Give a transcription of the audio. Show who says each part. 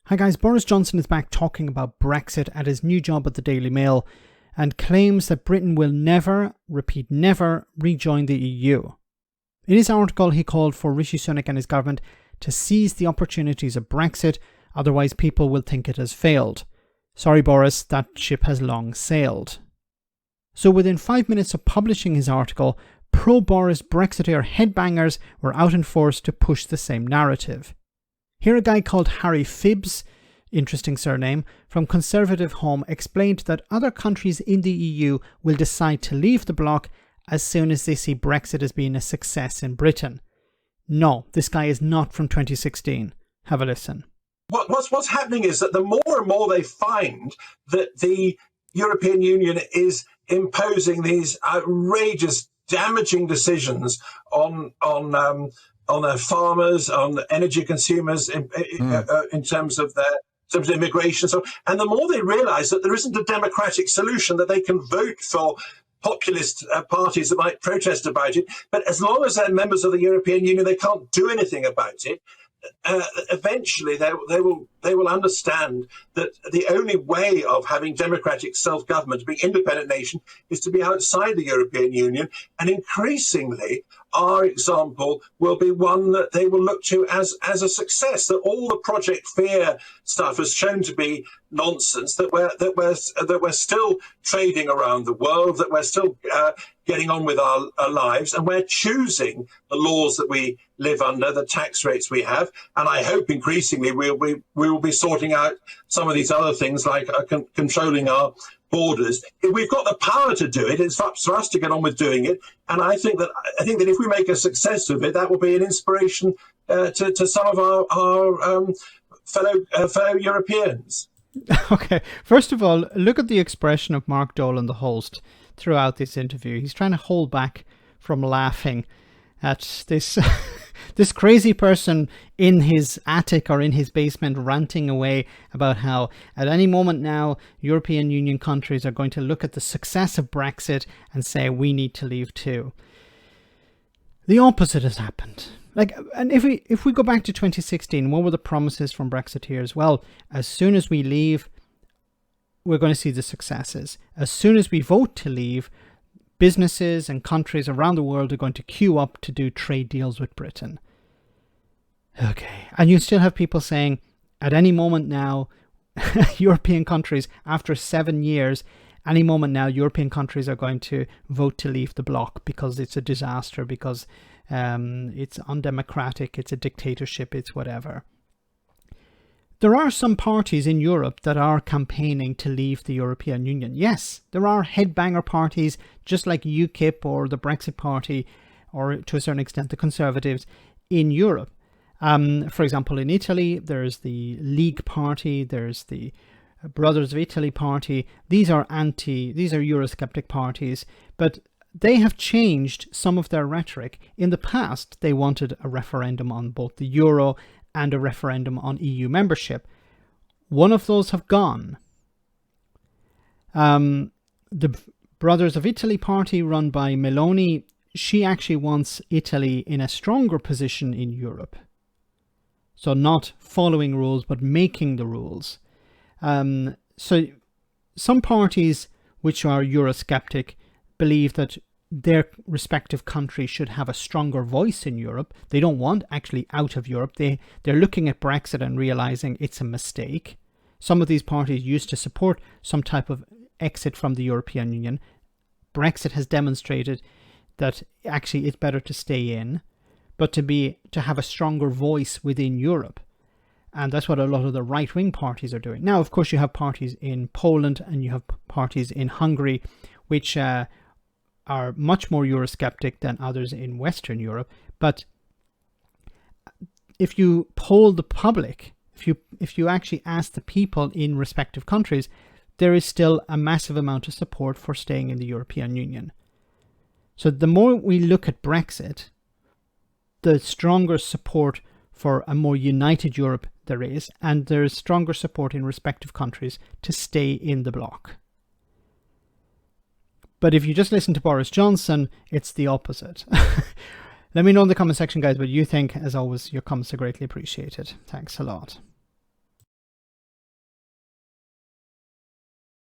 Speaker 1: Hi guys, Boris Johnson is back talking about Brexit at his new job at the Daily Mail and claims that Britain will never, repeat never, rejoin the EU. In his article, he called for Rishi Sunak and his government to seize the opportunities of Brexit, otherwise people will think it has failed. Sorry Boris, that ship has long sailed. So within 5 minutes of publishing his article, pro-Boris Brexiteer headbangers were out in force to push the same narrative. Here a guy called Phibbs, interesting surname, from Conservative Home explained that other countries in the EU will decide to leave the bloc as soon as they see Brexit as being a success in Britain. No, this guy is not from 2016. Have a listen.
Speaker 2: What's happening is that the more and more they find that the European Union is imposing these outrageous, damaging decisions on their farmers, on energy consumers, in terms of immigration. And the more they realise that there isn't a democratic solution, that they can vote for populist parties that might protest about it, but as long as they're members of the European Union, they can't do anything about it. Eventually, they will understand that the only way of having democratic self-government, to be an independent nation, is to be outside the European Union. And increasingly, our example will be one that they will look to as a success. That all the Project Fear stuff has shown to be nonsense. That we're still trading around the world. That we're still getting on with our lives, and we're choosing the laws that we live under, the tax rates we have. And I hope increasingly we will be sorting out some of these other things like controlling our borders. If we've got the power to do it, it's up to us to get on with doing it. And I think that if we make a success of it, that will be an inspiration to some of our fellow Europeans.
Speaker 1: Okay, first of all, look at the expression of Mark Dolan, the host, throughout this interview. He's trying to hold back from laughing at this this crazy person in his attic or in his basement ranting away about how at any moment now European Union countries are going to look at the success of Brexit and say we need to leave too. The opposite has happened. And if we go back to 2016, what were the promises from Brexiteers? Well, as soon as we leave, we're going to see the successes. As soon as we vote to leave, businesses and countries around the world are going to queue up to do trade deals with Britain. Okay. And you still have people saying, at any moment now, European countries, after 7 years, any moment now, European countries are going to vote to leave the bloc because it's a disaster, because it's undemocratic, it's a dictatorship, it's whatever. There are some parties in Europe that are campaigning to leave the European Union. Yes, there are headbanger parties, just like UKIP or the Brexit Party, or to a certain extent the Conservatives in Europe. For example, in Italy, there's the League Party, there's the Brothers of Italy Party. These are Eurosceptic parties, but they have changed some of their rhetoric. In the past, they wanted a referendum on both the euro and a referendum on EU membership. One of those have gone. The Brothers of Italy Party, run by Meloni, she actually wants Italy in a stronger position in Europe. So not following rules, but making the rules. So some parties which are Eurosceptic believe that their respective countries should have a stronger voice in Europe. They don't want actually out of Europe. They're looking at Brexit and realizing it's a mistake. Some of these parties used to support some type of exit from the European Union. Brexit has demonstrated that actually it's better to stay in, but to have a stronger voice within Europe. And that's what a lot of the right-wing parties are doing. Now, of course, you have parties in Poland and you have parties in Hungary, which are much more Eurosceptic than others in Western Europe. But if you poll the public, if you actually ask the people in respective countries, there is still a massive amount of support for staying in the European Union. So the more we look at Brexit, the stronger support for a more united Europe there is, and there is stronger support in respective countries to stay in the bloc. But if you just listen to Boris Johnson, it's the opposite. Let me know in the comment section, guys, what you think. As always, your comments are greatly appreciated. Thanks a lot.